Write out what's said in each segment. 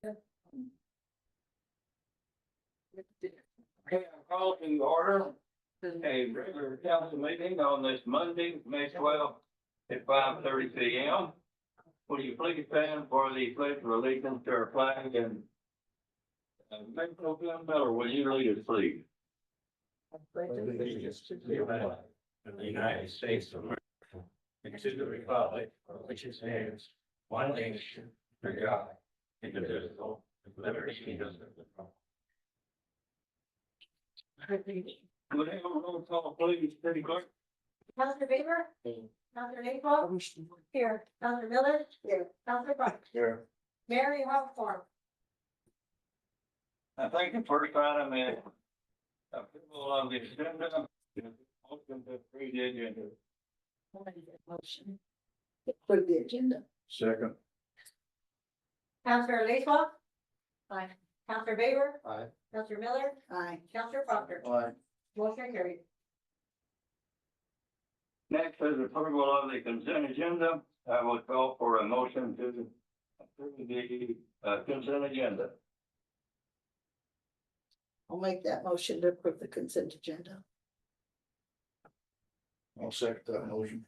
Okay, I call to order a regular council meeting on this Monday, May 12th at 5:30 p.m. Will you please stand for the pledge of allegiance to our flag and Metro Film Miller, will you lead us, please? Allegiance to the flag of the United States of America and to the republic for which it stands, one nation, under God, indivisible, with liberty and justice for all. Would have a roll call, please, city clerk? Counselor Baber? Counselor Naples? Here. Counselor Miller? Here. Counselor Brown? Here. Mayor, you have a form. I think the first item is approval of the agenda. Motion to approve the agenda. Motion. Approve the agenda. Second. Counselor Lacewa? Aye. Counselor Baber? Aye. Counselor Miller? Aye. Counselor Proctor? Aye. Motion carried. Next is approval of the consent agenda. I would call for a motion to approve the consent agenda. I'll make that motion to approve the consent agenda. I'll second that motion.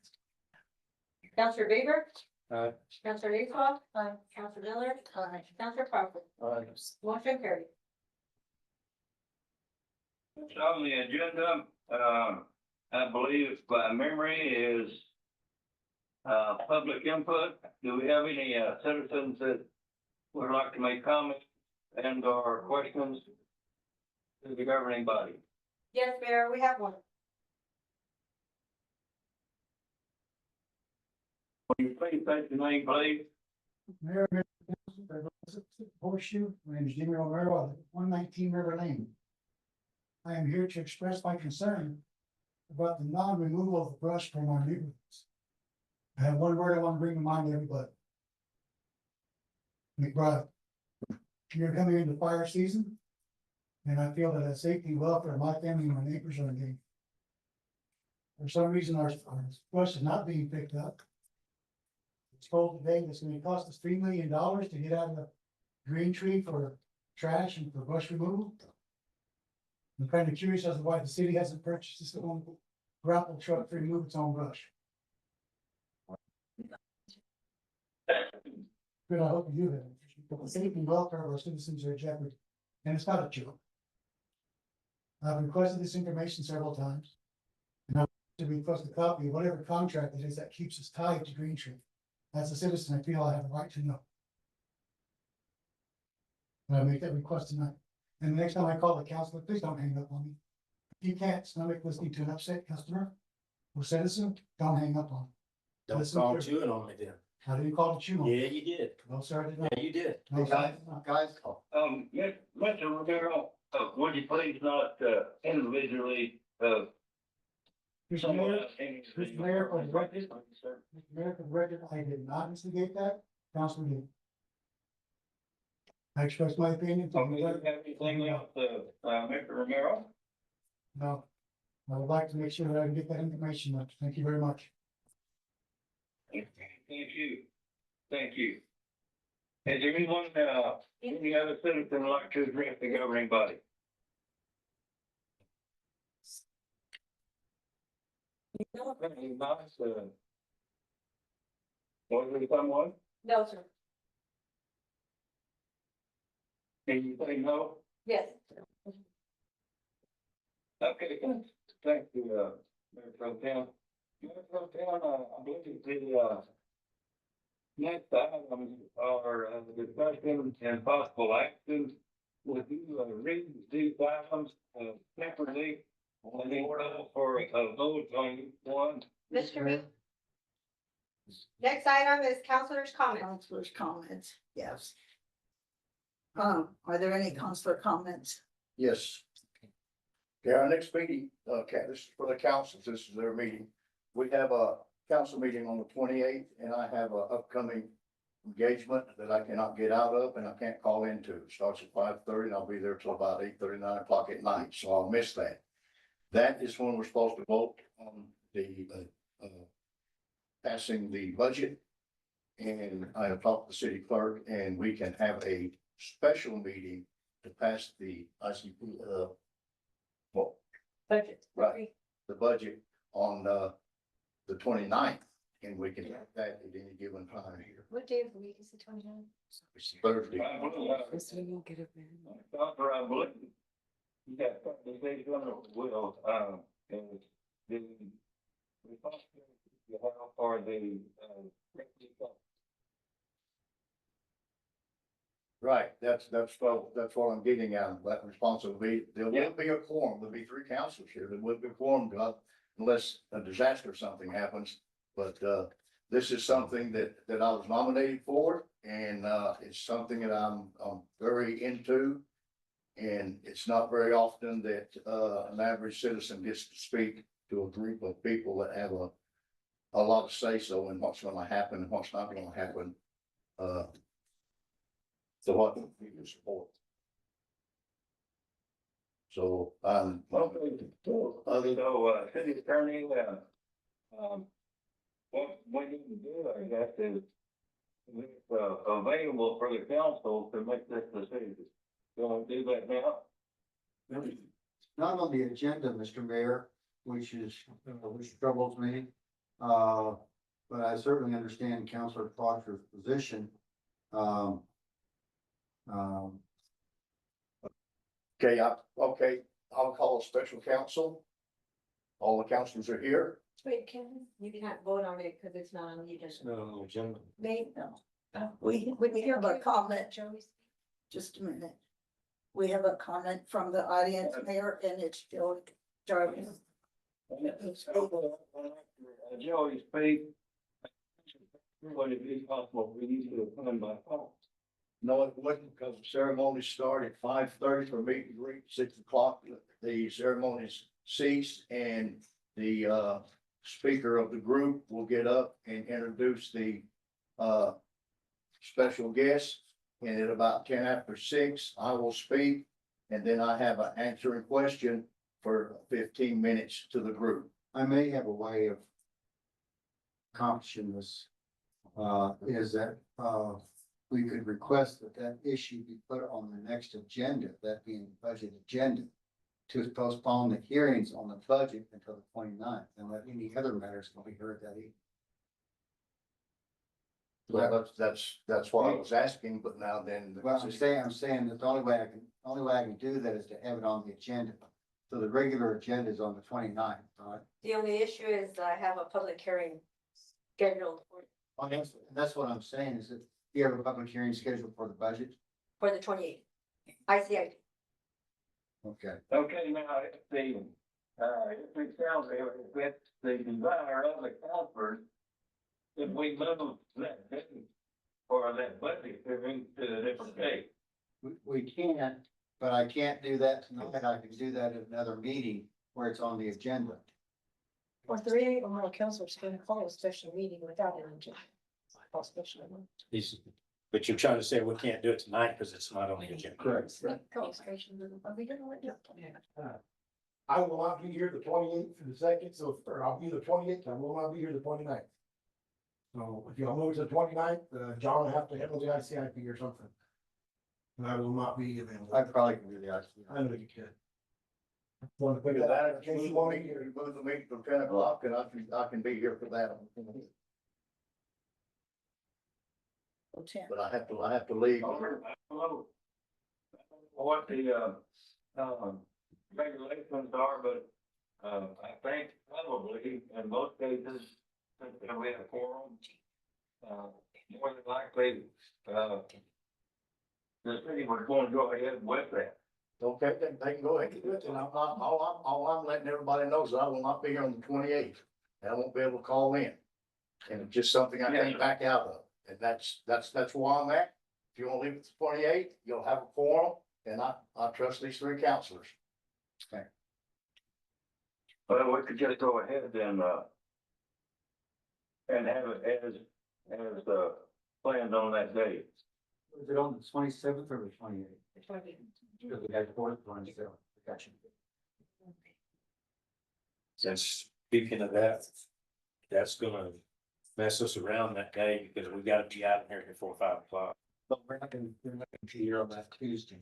Counselor Baber? Aye. Counselor Lacewa? Aye. Counselor Miller? Aye. Counselor Proctor? Aye. Motion carried. On the agenda, I believe by memory is public input. Do we have any citizens that would like to make comments and or questions to the governing body? Yes, Mayor, we have one. Will you please state your name, please? Mayor, Horseshoe, my name is Jimmy Romero, of 119 River Lane. I am here to express my concern about the non-removal of the brush from our neighborhoods. I have one word I want to bring to mind to everybody. McBride. You're coming into fire season, and I feel that the safety and welfare of my family and my neighbors are in danger. For some reason, our brush is not being picked up. It's told today that it's going to cost us $3 million to get out of the green tree for trash and for brush removal. I'm kind of curious as to why the city hasn't purchased its own grapple truck to remove its own brush. Good, I hope you do that. But the safety and welfare of our citizens are in jeopardy, and it's not a joke. I've requested this information several times. And I want to request a copy of whatever contract it is that keeps us tied to Green Tree. As a citizen, I feel I have a right to know. And I make that request tonight. And the next time I call the counselor, please don't hang up on me. If you can't stomach listening to an upset customer or citizen, don't hang up on me. Don't Listen call to- chewing on me then. How do you call it chew on? Yeah, you did. No, sir, I did not. Yeah, you did. No, sir, I did not. Guys. Mr. Romero, would you please not individually Mr. Mayor, summarize Mr. Mayor, for the record, Mr. Mayor, for the record, I did not instigate that. Councilor did. I expressed my opinion. to Okay, the you record. have anything else, Mr. Romero? No, I would like to make sure that I can get that information. Thank you very much. Thank you. Thank you. Is there anyone, any other citizen like to address the governing body? Any nice, was there someone? No, sir. Can you say no? Yes. Okay, thank you, Mayor Pro Tem. Mayor Pro Tem, I believe the, next items are discussion and possible action. Would you read these items separately and in order for a vote on each one? Mr. Reed? Next item is counselor's comments. Counselor's comments, yes. Are there any counselor comments? Yes. Okay, our next meeting, okay, this is for the councils, this is their meeting. We have a council meeting on the 28th, and I have a upcoming engagement that I cannot get out of and I can't call into. It starts at 5:30 and I'll be there till about 8:30, 9 o'clock at night, so I'll miss that. That is when we're supposed to vote on the, passing the budget. And I have talked to the city clerk and we can have a special meeting to pass the ICP, well, Budget. Right. the budget on, the 29th, and we can have that at any given time here. What day of the week is the 29th? It's Thursday. I believe, you got something to say, Will, and the responsibility you have for the, Right, that's what I'm getting at, that responsibility. There will be a quorum, there'll be 3 councilors here, there will be a quorum, unless a disaster or something happens. But, this is something that I was nominated for, and, it's something that I'm very into. And it's not very often that, an average citizen gets to speak to a group of people that have a lot of say-so in what's gonna happen and what's not gonna happen. So what you support. So, okay, so, city attorney, what you can do, I guess, is it's, available for the council to make this decision. You want to do that now? Not on the agenda, Mr. Mayor, which troubles me. But I certainly understand Councilor Proctor's position. okay, I'll call a special council. All the councilors are here. Wait, you can't vote on it because it's not on the agenda. No, agenda. They, No. We have a comment, Joey's. just a minute. We have a comment from the audience, Mayor, and it's Joe Jarvis. Joey speak. Would it be possible for you to come by phone? No, it wouldn't, because the ceremony started at 5:30 for meet and greet, 6 o'clock. The ceremonies cease, and the speaker of the group will get up and introduce the special guest. And at about 6:10, I will speak, and then I have an answering question for 15 minutes to the group. I may have a way of accomplishing this. Is that, we could request that issue be put on the next agenda, that being the budget agenda, to postpone the hearings on the budget until the 29th, and let any other matters can be heard that evening. Well, that's what I was asking, but now then. Well, I'm saying that the only way I can do that is to have it on the agenda. So the regular agenda is on the 29th, all right? The only issue is I have a public hearing scheduled That's what I'm saying, is that you have a public hearing scheduled for the budget? for the 28th. ICID. Okay. Okay, now, if the, if we sound, if the desire of the council, if we move that date for that budget hearing to a different date. We can, but I can't do that tonight. I can do that at another meeting where it's on the agenda. Or 3 or more councilors can call a special meeting without an agenda. Call special. But you're trying to say we can't do it tonight because it's not on the agenda. Correct. Call special. Are we gonna let you? I will not be here the 28th for the second, so, or I'll be the 28th, I will not be here the 29th. So if y'all move to the 29th, John will have to handle the ICIP or something. And I will not be available. I probably can do the ICI. I know you can. Want to put Because that, that, in case you want me here. you move the meeting from 10 o'clock, and I can be here for that. But I have to leave. Hello. What the, regulations are, but, I think probably in most cases, since we have a quorum, more than likely, the city was going to go ahead with that. Okay, then they can go ahead and do it, and I'm not, all I'm letting everybody know is I will not be here on the 28th. And I won't be able to call in. And it's just something I can't back out of, and that's where I'm at. If you want to leave it to 28th, you'll have a quorum, and I trust these 3 councilors. But we could just go ahead and have it as, planned on that day. Is it on the 27th or the 28th? Because we had 27th. Gotcha. Since speaking of that, that's gonna mess us around that day because we gotta be out here before 5 o'clock. But we're not gonna be here on that Tuesday.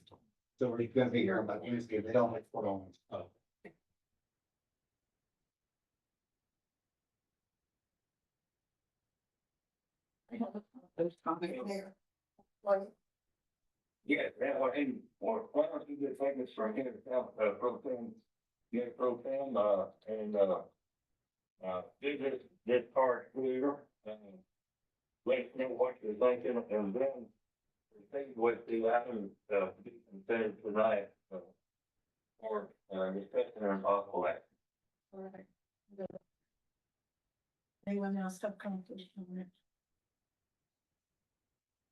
So we're gonna be here on that Tuesday, they don't like put on. I have a comment there. Like, Yeah, that one, and why don't you just take us from here, pro tem, pro tem, visit this part here, and let us know what you're thinking, and then see what the items, be considered tonight, or, discussion and possible action. all right. Anyone else have comments on it?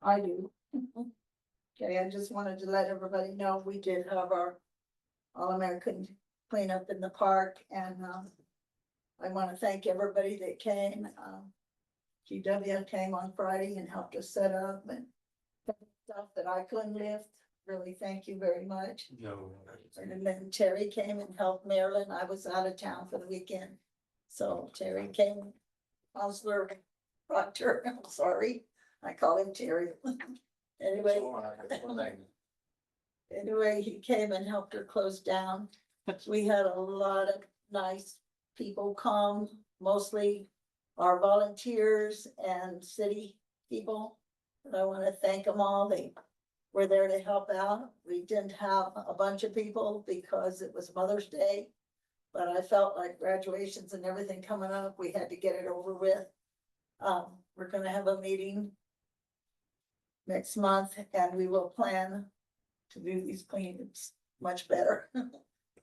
I do. Okay, I just wanted to let everybody know, we did have our All-American cleanup in the park, and, I wanna thank everybody that came, GW came on Friday and helped us set up and stuff that I couldn't lift, really, thank you very much. No. And then Terry came and helped Marilyn. I was out of town for the weekend. So Terry came, Counselor Proctor, I'm sorry, I call him Terry. Anyway, he came and helped her close down. We had a lot of nice people come, mostly our volunteers and city people. And I want to thank them all. They were there to help out. We didn't have a bunch of people because it was Mother's Day. But I felt like graduations and everything coming up, we had to get it over with. We're gonna have a meeting next month, and we will plan to do these cleanups much better.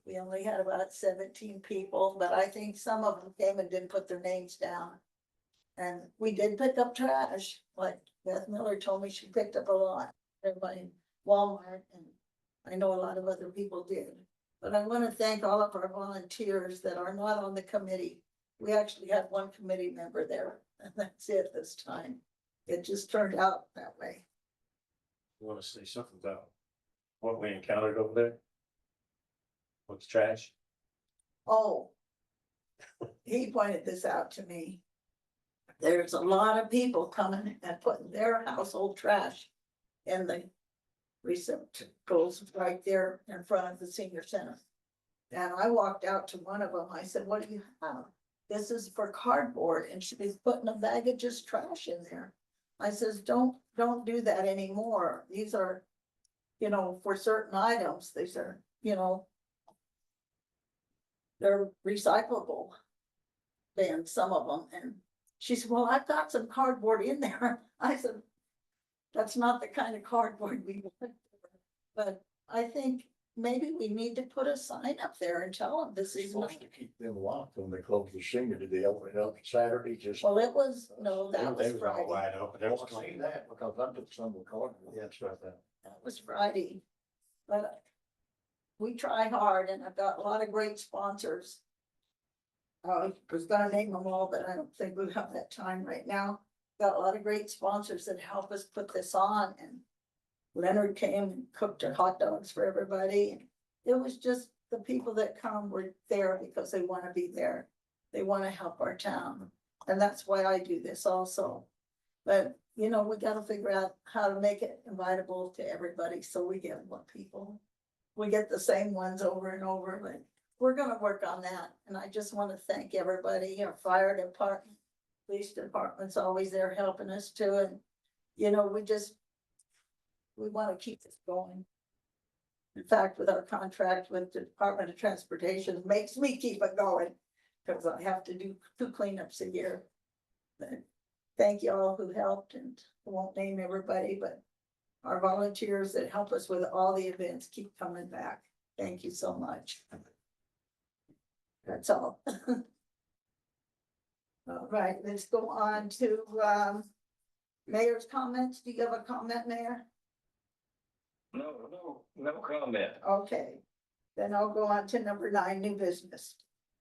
We only had about 17 people, but I think some of them came and didn't put their names down. And we did pick up trash, like Beth Miller told me she picked up a lot. Everybody in Walmart, and I know a lot of other people did. But I want to thank all of our volunteers that are not on the committee. We actually had one committee member there, and that's it this time. It just turned out that way. You wanna say something about what we encountered over there? What's trash? Oh. He pointed this out to me. There's a lot of people coming and putting their household trash in the receptacles right there in front of the senior center. And I walked out to one of them. I said, what do you have? This is for cardboard, and she's putting a bag of just trash in there. I says, don't do that anymore. These are, for certain items, these are, they're recyclable. Then some of them, and she said, well, I've got some cardboard in there. I said, that's not the kind of cardboard we want. But I think maybe we need to put a sign up there and tell them this is not. Supposed to keep them locked when they close the senior. Did they open it up Saturday? Just. Well, it was, no, that They was all Friday. wide open. I There don't was see clean. that because I took some of the cardboard. Yeah, that's right there. That was Friday. But we try hard, and I've got a lot of great sponsors. I was gonna name them all, but I don't think we have that time right now. Got a lot of great sponsors that help us put this on, and Leonard came and cooked our hot dogs for everybody. And it was just the people that come were there because they want to be there. They want to help our town. And that's why I do this also. But, we gotta figure out how to make it invitable to everybody, so we get more people. We get the same ones over and over, but we're gonna work on that. And I just want to thank everybody, our fire department, police department's always there helping us too. And, we want to keep this going. In fact, with our contract with the Department of Transportation, it makes me keep it going, because I have to do 2 cleanups a year. But thank you all who helped, and I won't name everybody, but our volunteers that help us with all the events keep coming back. Thank you so much. That's all. All right, let's go on to mayor's comments. Do you have a comment, Mayor? No comment. Okay, then I'll go on to number 9, new business.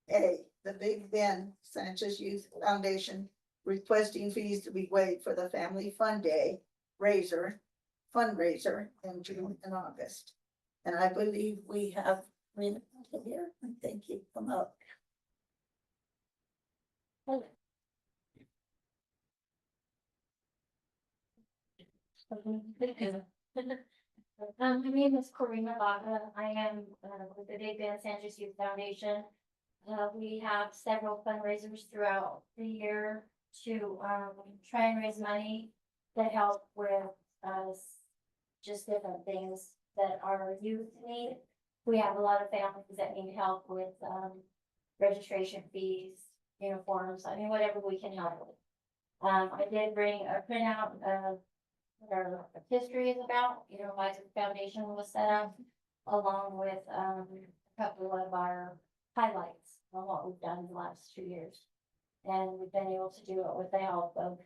A, the Big Ben Sanchez Youth Foundation requesting fees to be waived for the Family Fun Day fundraiser in June and August. And I believe we have Rena here. Thank you. Come up. My name is Corina Baca. I am with the Big Bend Sanchez Youth Foundation. We have several fundraisers throughout the year to try and raise money to help with just different things that our youth need. We have a lot of families that need help with registration fees, uniforms, I mean, whatever we can help with. I did bring a printout of what our history is about, why the foundation was set up, along with a couple of our highlights on what we've done in the last 2 years. And we've been able to do it with the help of,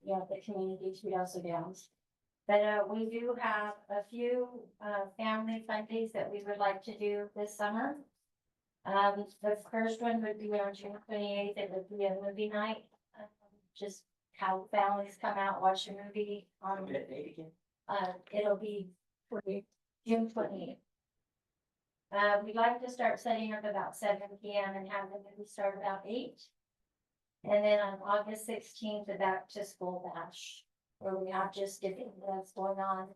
the community to also downs. But we do have a few family fun days that we would like to do this summer. The first one would be on June 28th. It would be a movie night. Just how families come out, watch a movie on, it'll be June 28th. We'd like to start setting up about 7 p.m. and have the movie start about 8. And then on August 16th, the back to school bash, where we have just different events going on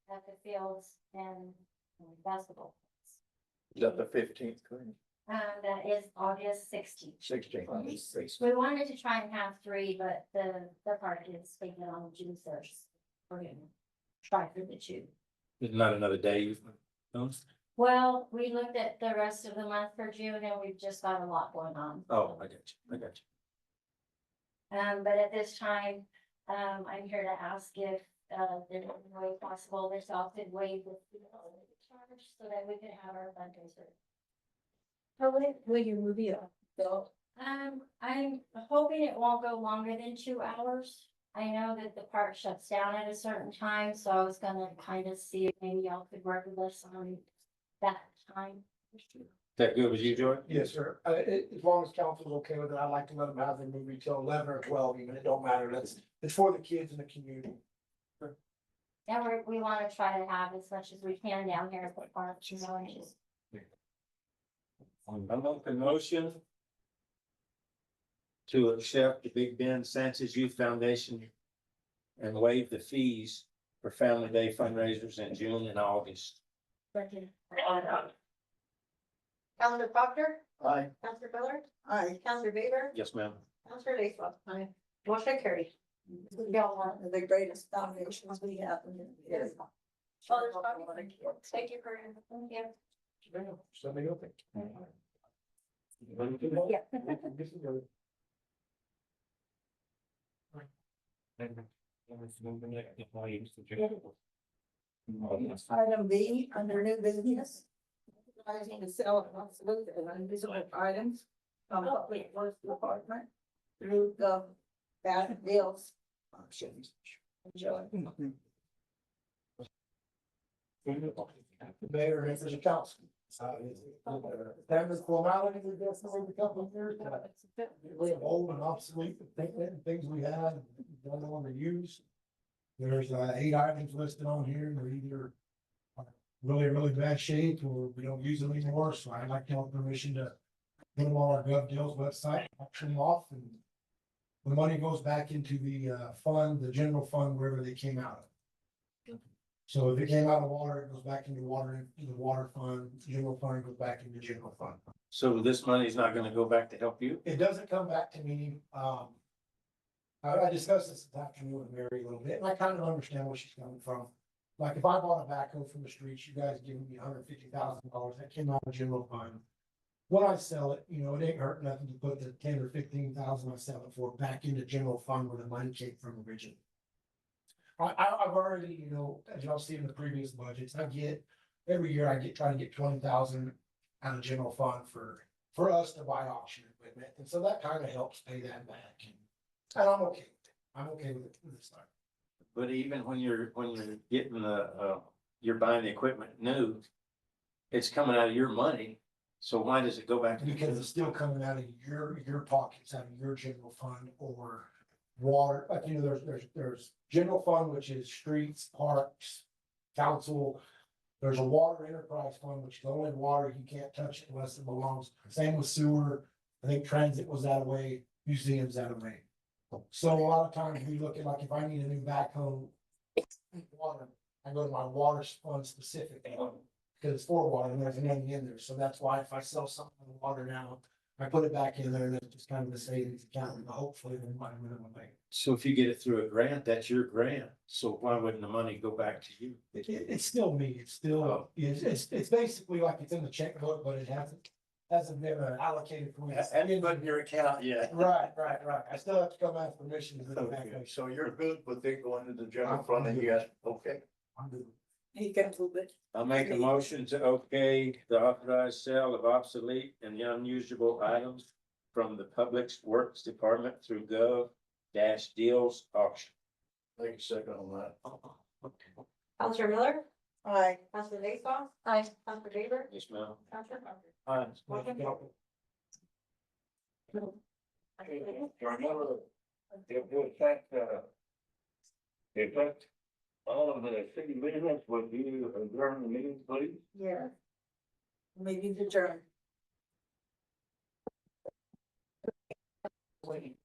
at the fields and basketball. Is that the 15th, That is August 16th. 16th? We wanted to try and have 3, but the park is taking on June 1st. We're gonna try for the 2. There's not another day. Well, we looked at the rest of the month for June and we've just got a lot going on. Oh, I got you. But at this time, I'm here to ask if there's any way possible this all could waive the charge so that we could have our fundraiser. Will your movie go? I'm hoping it won't go longer than 2 hours. I know that the park shuts down at a certain time, so I was gonna kind of see if maybe y'all could work with us on that time. Is that good with you, Joy? Yes, sir. As long as council's okay with it, I'd like to let them have the movie till 11 or 12 even. It don't matter. It's for the kids in the community. And we wanna try to have as much as we can down here at the park, and just I make a motion to accept the Big Bend Sanchez Youth Foundation and waive the fees for Family Day fundraisers in June and August. Counselor Proctor, Aye. Counselor Miller, Aye. Counselor Baber, Yes, ma'am. Counselor Lakeland. Aye. Motion carried. Y'all want. The greatest foundations we have. Yes. Oh, there's probably- Thank you for, thank you. Somebody open. Yeah. Item B, under new business. Authorizing the sale of obsolete and unusable items from public works department through the bad deals auctions. Enjoy. Mayor, members of council. Standard formality we go through every couple of years. We have old and obsolete things we had, don't want to use. There's 8 items listed on here. They're either really bad shape or we don't use them anymore. So I'd like to have permission to put them on our Gov Deals website, auction them off, and the money goes back into the fund, the general fund, wherever they came out of. So if it came out of water, it goes back into the water fund, general fund goes back into general fund. So this money's not gonna go back to help you? It doesn't come back to me, I discussed this afternoon with Mary a little bit, and I kind of understand where she's coming from. Like if I bought a backhoe from the streets, you guys giving me $150,000, that came out of general fund. When I sell it, it ain't hurt nothing to put the 10 or 15,000 I sell it for back into general fund where the money came from originally. I've already, as y'all see in the previous budgets, every year I try to get 20,000 out of general fund for us to buy auction equipment, and so that kind of helps pay that back. And I'm okay with it. I'm okay with it this time. But even when you're getting you're buying the equipment new, it's coming out of your money. So why does it go back to? Because it's still coming out of your pockets, out of your general fund or water, like, there's general fund, which is streets, parks, council. There's a water enterprise fund, which is the only water you can't touch it unless it belongs. Same with sewer. I think transit was that way, museums that way. So a lot of times we look at, like, if I need a new backhoe, water, I go to my water fund specific. Because it's for water and there's money in there, so that's why if I sell something in the water now, I put it back in there and it's just kind of a savings account, and hopefully then my minimum pay. So if you get it through a grant, that's your grant, so why wouldn't the money go back to you? It's still me, it's still, it's basically like it's in the checkbook, but it hasn't been allocated for me. Haven't put in your account yet. Right. I still have to come ask permission to put it back. Okay, so you're good with it going to the general fund and you guys, okay? I'm good. He can move it. I'll make a motion to okay the authorized sale of obsolete and unusable items from the Public Works Department through Gov-Deals auction. Take a second on that. Counselor Miller, Aye. Counselor Lakestoff, I, Counselor Faber, Yes, ma'am. Counselor Parker. Remember, if that's all of the city business, would you adjourn the meeting, please? Yeah. Maybe the adjourn. Wait.